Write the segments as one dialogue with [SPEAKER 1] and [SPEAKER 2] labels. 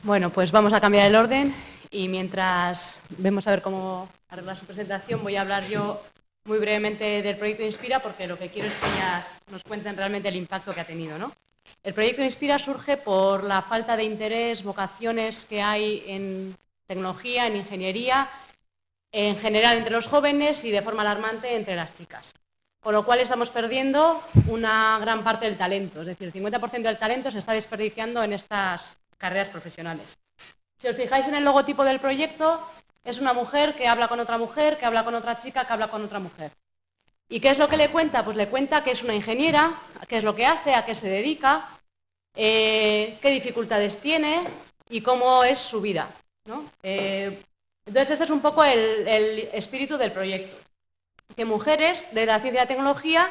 [SPEAKER 1] Bueno, pues vamos a cambiar el orden y mientras vemos a ver cómo arreglar su presentación, voy a hablar yo muy brevemente del proyecto Inspira, porque lo que quiero es que ellas nos cuenten realmente el impacto que ha tenido, ¿no? El proyecto Inspira surge por la falta de interés, vocaciones que hay en tecnología, en ingeniería, en general entre los jóvenes y de forma alarmante entre las chicas. Con lo cual estamos perdiendo una gran parte del talento, es decir, el 50% del talento se está desperdiciando en estas carreras profesionales. Si os fijáis en el logotipo del proyecto, es una mujer que habla con otra mujer, que habla con otra chica, que habla con otra mujer. ¿Y qué es lo que le cuenta? Pues le cuenta que es una ingeniera, qué es lo que hace, a qué se dedica, qué dificultades tiene y cómo es su vida, ¿no? Entonces, este es un poco el espíritu del proyecto. Que mujeres de la ciencia y la tecnología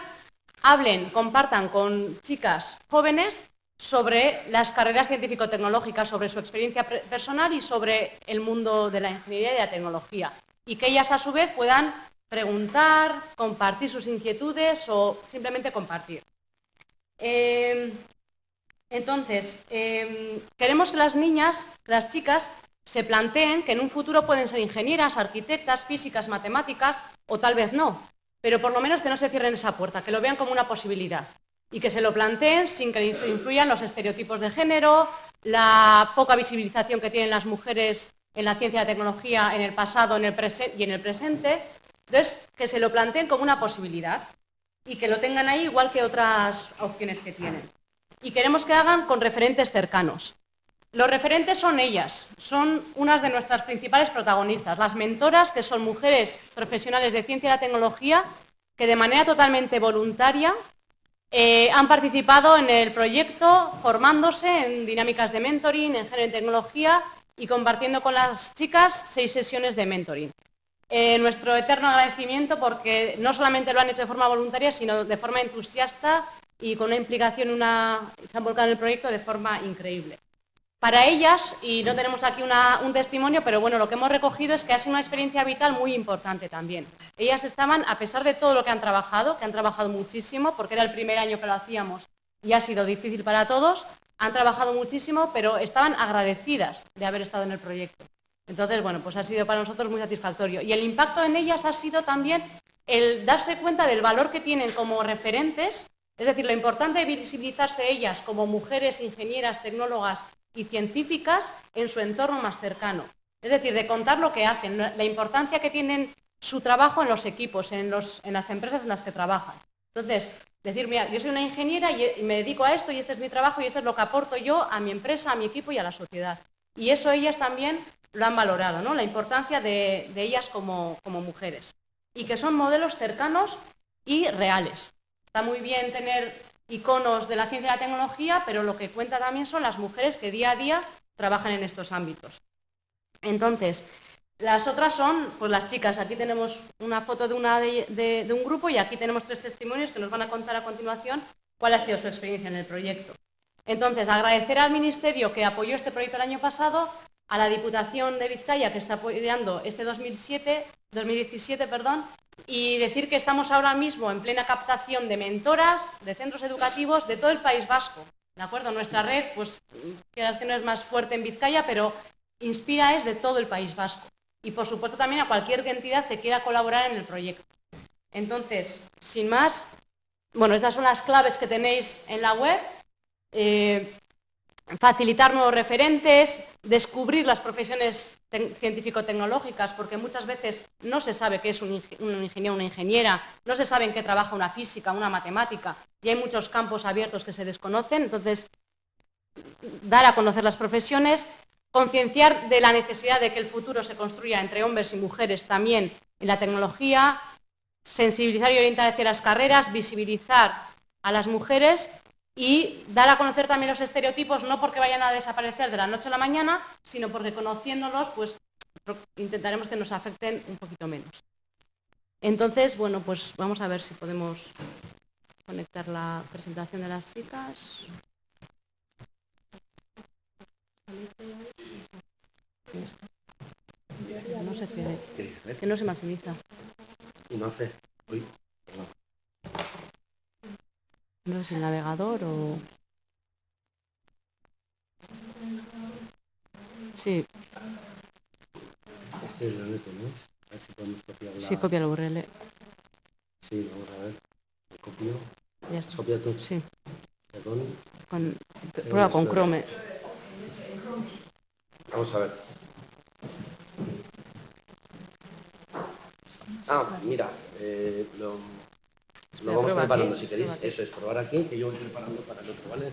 [SPEAKER 1] hablen, compartan con chicas jóvenes sobre las carreras científico-tecnológicas, sobre su experiencia personal y sobre el mundo de la ingeniería y de la tecnología. Y que ellas, a su vez, puedan preguntar, compartir sus inquietudes o simplemente compartir. Entonces, queremos que las niñas, las chicas, se planteen que en un futuro pueden ser ingenieras, arquitectas, físicas, matemáticas, o tal vez no, pero por lo menos que no se cierren esa puerta, que lo vean como una posibilidad y que se lo planteen sin que se influyan los estereotipos de género, la poca visibilización que tienen las mujeres en la ciencia y la tecnología en el pasado y en el presente. Entonces, que se lo planteen como una posibilidad y que lo tengan ahí igual que otras opciones que tienen. Y queremos que hagan con referentes cercanos. Los referentes son ellas, son unas de nuestras principales protagonistas, las mentoras, que son mujeres profesionales de ciencia y la tecnología, que de manera totalmente voluntaria han participado en el proyecto, formándose en dinámicas de mentoring, en género y tecnología, y compartiendo con las chicas 6 sesiones de mentoring. Nuestro eterno agradecimiento porque no solamente lo han hecho de forma voluntaria, sino de forma entusiasta y con una implicación, se han volcado en el proyecto de forma increíble. Para ellas, y no tenemos aquí un testimonio, pero bueno, lo que hemos recogido es que ha sido una experiencia vital muy importante también. Ellas estaban, a pesar de todo lo que han trabajado muchísimo, porque era el primer año que lo hacíamos y ha sido difícil para todos, han trabajado muchísimo, pero estaban agradecidas de haber estado en el proyecto. Entonces, bueno, pues ha sido para nosotros muy satisfactorio. Y el impacto en ellas ha sido también el darse cuenta del valor que tienen como referentes, es decir, lo importante de visibilizarse ellas como mujeres, ingenieras, tecnólogas y científicas en su entorno más cercano. Es decir, de contar lo que hacen, la importancia que tienen su trabajo en los equipos, en las empresas en las que trabajan. Entonces, decir, mira, yo soy una ingeniera y me dedico a esto y este es mi trabajo y esto es lo que aporto yo a mi empresa, a mi equipo y a la sociedad. Y eso ellas también lo han valorado, ¿no? La importancia de ellas como mujeres. Y que son modelos cercanos y reales. Está muy bien tener iconos de la ciencia y la tecnología, pero lo que cuenta también son las mujeres que día a día trabajan en estos ámbitos. Entonces, las otras son pues las chicas. Aquí tenemos una foto de un grupo y aquí tenemos 3 testimonios que nos van a contar a continuación cuál ha sido su experiencia en el proyecto. Entonces, agradecer al Ministerio que apoyó este proyecto el año pasado, a la Diputación de Vizcaya que está apoyando este 2017, y decir que estamos ahora mismo en plena captación de mentoras de centros educativos de todo el País Vasco. ¿De acuerdo? Nuestra red, pues, quizás que no es más fuerte en Vizcaya, pero Inspira es de todo el País Vasco. Y, por supuesto, también a cualquier entidad que quiera colaborar en el proyecto. Entonces, sin más, bueno, estas son las claves que tenéis en la web. Facilitar nuevos referentes, descubrir las profesiones científico-tecnológicas, porque muchas veces no se sabe qué es un ingeniero o una ingeniera, no se sabe en qué trabaja una física, una matemática, y hay muchos campos abiertos que se desconocen. Entonces, dar a conocer las profesiones, concienciar de la necesidad de que el futuro se construya entre hombres y mujeres también en la tecnología, sensibilizar y orientar hacia las carreras, visibilizar a las mujeres y dar a conocer también los estereotipos, no porque vayan a desaparecer de la noche a la mañana, sino porque conociéndolos, pues intentaremos que nos afecten un poquito menos. Entonces, bueno, pues vamos a ver si podemos conectar la presentación de las chicas. No sé qué, que no se maximiza.
[SPEAKER 2] No sé. Uy.
[SPEAKER 1] No sé si el navegador o... Sí,
[SPEAKER 2] Este es la neta, ¿no? A ver si podemos copiar la...
[SPEAKER 1] sí, copia el URL.
[SPEAKER 2] Sí, vamos a ver. Copio.
[SPEAKER 1] Ya
[SPEAKER 2] ¿Has
[SPEAKER 1] está.
[SPEAKER 2] copiado tú?
[SPEAKER 1] Sí.
[SPEAKER 2] Perdón.
[SPEAKER 1] Prueba con Chrome.
[SPEAKER 2] Vamos a ver. Ah, mira, lo vamos
[SPEAKER 1] prueba
[SPEAKER 2] preparando
[SPEAKER 1] aquí,
[SPEAKER 2] si queréis.
[SPEAKER 1] prueba aquí.
[SPEAKER 2] Eso es, probar aquí, que yo voy preparando para el otro, ¿vale?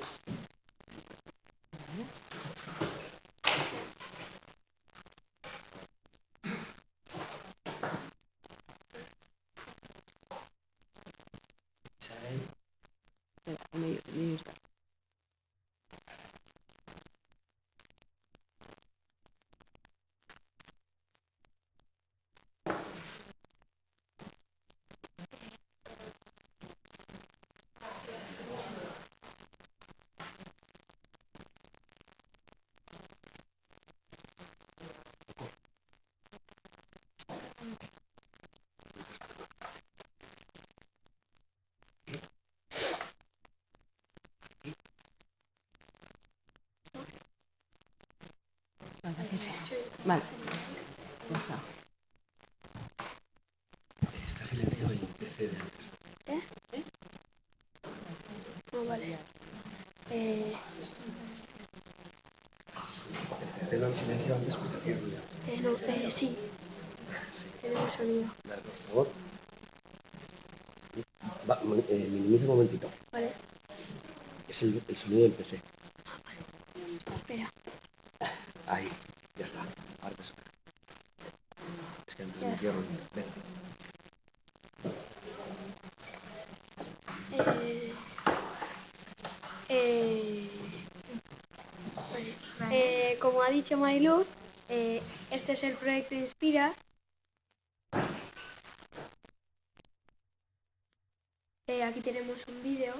[SPEAKER 1] Ahí está. Vale. Ya está.
[SPEAKER 2] Está silenciado y empecé de antes.
[SPEAKER 3] Oh, vale.
[SPEAKER 2] ¿Te lo han silenciado antes porque hacía ruido?
[SPEAKER 3] No, sí. Tenemos sonido.
[SPEAKER 2] Dale, por favor. Minimiza un momentito.
[SPEAKER 3] Vale.
[SPEAKER 2] Es el sonido del PC.
[SPEAKER 3] Espera.
[SPEAKER 2] Ahí, ya está. Ahora te suena. Es que antes
[SPEAKER 3] Ya
[SPEAKER 2] me
[SPEAKER 3] está.
[SPEAKER 2] hacía ruido. Venga.
[SPEAKER 3] Como ha dicho Mariluz, este es el proyecto Inspira. Aquí tenemos un vídeo.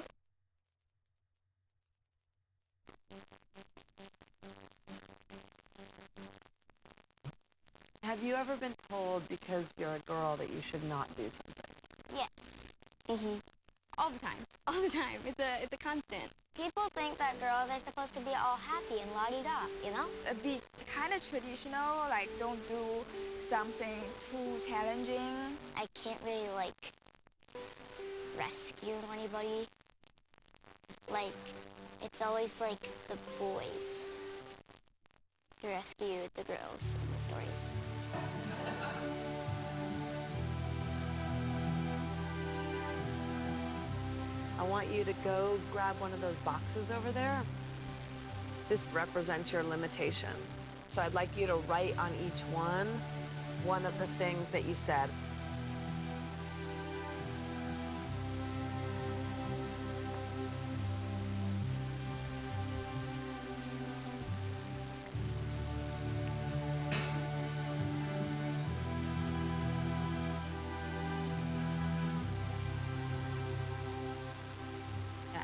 [SPEAKER 4] Have you ever been told because you're a girl that you should not do something?
[SPEAKER 5] Yes.
[SPEAKER 3] Mm-hmm.
[SPEAKER 5] All the time. All the time. It's a constant. People think that girls are supposed to be all happy and la-di-da, you know?
[SPEAKER 6] Be kind of traditional, like don't do something too challenging.
[SPEAKER 5] I can't really, like, rescue anybody. Like, it's always, like, the boys who rescue the girls in the stories.
[SPEAKER 4] I want you to go grab one of those boxes over there. This represents your limitation. So I'd like you to write on each one of the things that you said.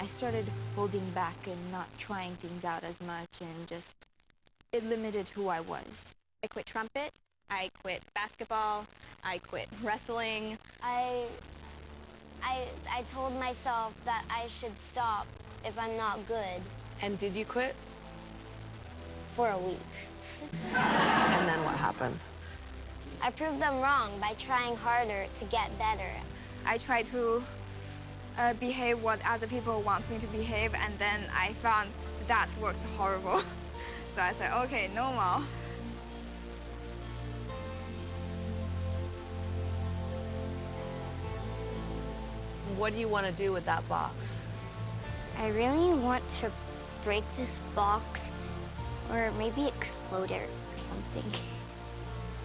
[SPEAKER 6] I started holding back and not trying things out as much, and just it limited who I was.
[SPEAKER 5] I quit trumpet. I quit basketball. I quit wrestling. I told myself that I should stop if I'm not good
[SPEAKER 4] And did you quit?
[SPEAKER 5] for a week.
[SPEAKER 4] And then what happened?
[SPEAKER 5] I proved them wrong by trying harder to get better.
[SPEAKER 6] I tried to behave what other people want me to behave, and then I found that works horrible. So I said, okay, no more.
[SPEAKER 4] What do you want to do with that box?
[SPEAKER 5] I really want to break this box or maybe explode it or something.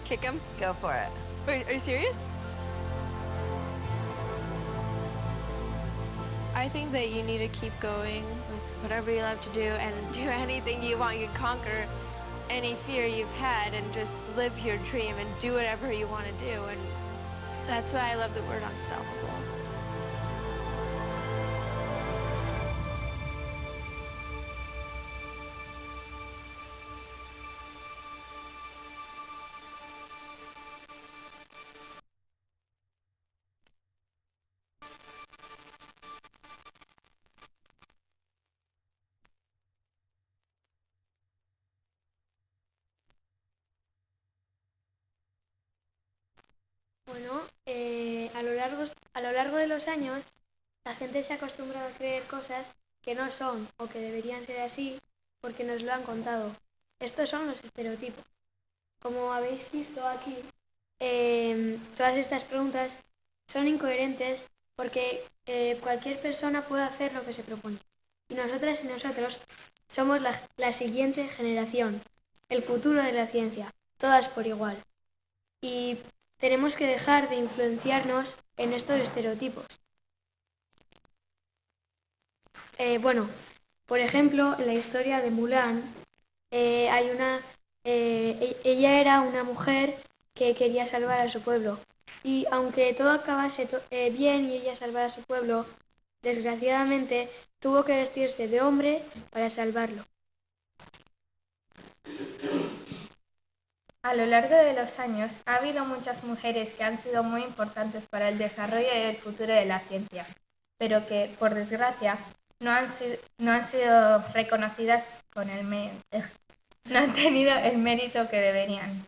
[SPEAKER 4] Kick him? Go for it.
[SPEAKER 6] Wait, are you serious?
[SPEAKER 7] I think that you need to keep going with whatever you love to do and do anything you want. You can conquer any fear you've had and just live your dream and do whatever you want to do. And that's why I love the word unstoppable.
[SPEAKER 3] a lo largo de los años, la gente se ha acostumbrado a creer cosas que no son o que deberían ser así porque nos lo han contado. Estos son los estereotipos. Como habéis visto aquí, todas estas preguntas son incoherentes porque cualquier persona puede hacer lo que se propone. Y nosotras y nosotros somos la siguiente generación, el futuro de la ciencia, todas por igual. Y tenemos que dejar de influenciarnos en estos estereotipos. Por ejemplo, en la historia de Mulan, ella era una mujer que quería salvar a su pueblo. Y aunque todo acabase bien y ella salvara a su pueblo, desgraciadamente tuvo que vestirse de hombre para salvarlo.
[SPEAKER 8] A lo largo de los años ha habido muchas mujeres que han sido muy importantes para el desarrollo y el futuro de la ciencia, pero que, por desgracia, no han sido reconocidas no han tenido el mérito que deberían.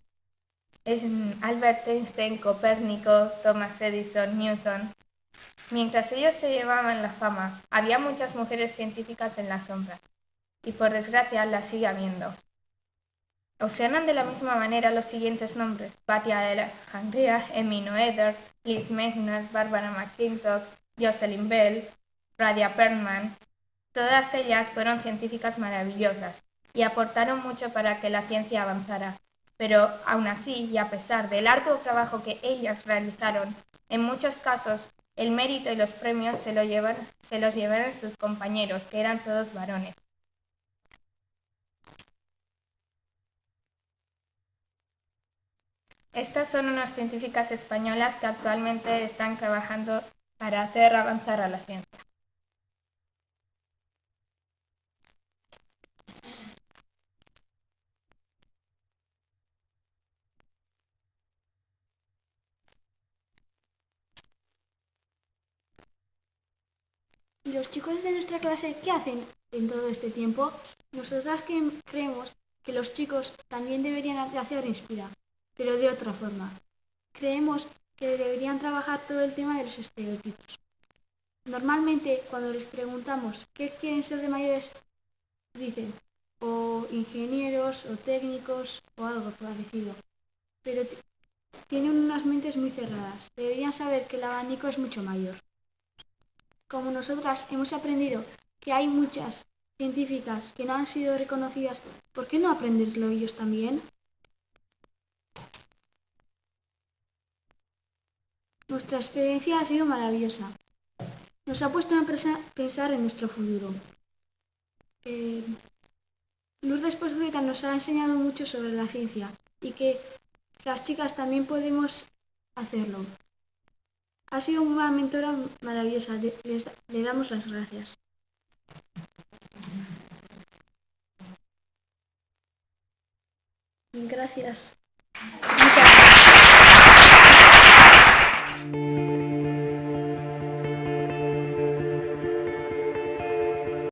[SPEAKER 8] Albert Einstein, Copérnico, Thomas Edison, Newton. Mientras ellos se llevaban la fama, había muchas mujeres científicas en la sombra, y por desgracia las sigue habiendo. ¿Os suenan de la misma manera los siguientes nombres? Patty Alexandria, Emmy Noether, Liz Meitner, Barbara McClintock, Jocelyn Bell, Radia Perlman. Todas ellas fueron científicas maravillosas y aportaron mucho para que la ciencia avanzara. Pero aún así, y a pesar del arduo trabajo que ellas realizaron, en muchos casos el mérito y los premios se los llevaron sus compañeros, que eran todos varones. Estas son unas científicas españolas que actualmente están trabajando para hacer avanzar a la ciencia.
[SPEAKER 9] ¿Y los chicos de nuestra clase qué hacen en todo este tiempo? Nosotras creemos que los chicos también deberían hacer Inspira, pero de otra forma. Creemos que deberían trabajar todo el tema de los estereotipos. Normalmente, cuando les preguntamos qué quieren ser de mayores, dicen o ingenieros o técnicos o algo parecido. Pero tienen unas mentes muy cerradas. Deberían saber que el abanico es mucho mayor. Como nosotras hemos aprendido que hay muchas científicas que no han sido reconocidas, ¿por qué no aprenderlo ellos también? Nuestra experiencia ha sido maravillosa. Nos ha puesto a pensar en nuestro futuro. Lourdes Pozueta nos ha enseñado mucho sobre la ciencia y que las chicas también podemos hacerlo. Ha sido una mentora maravillosa. Le damos las gracias. Gracias.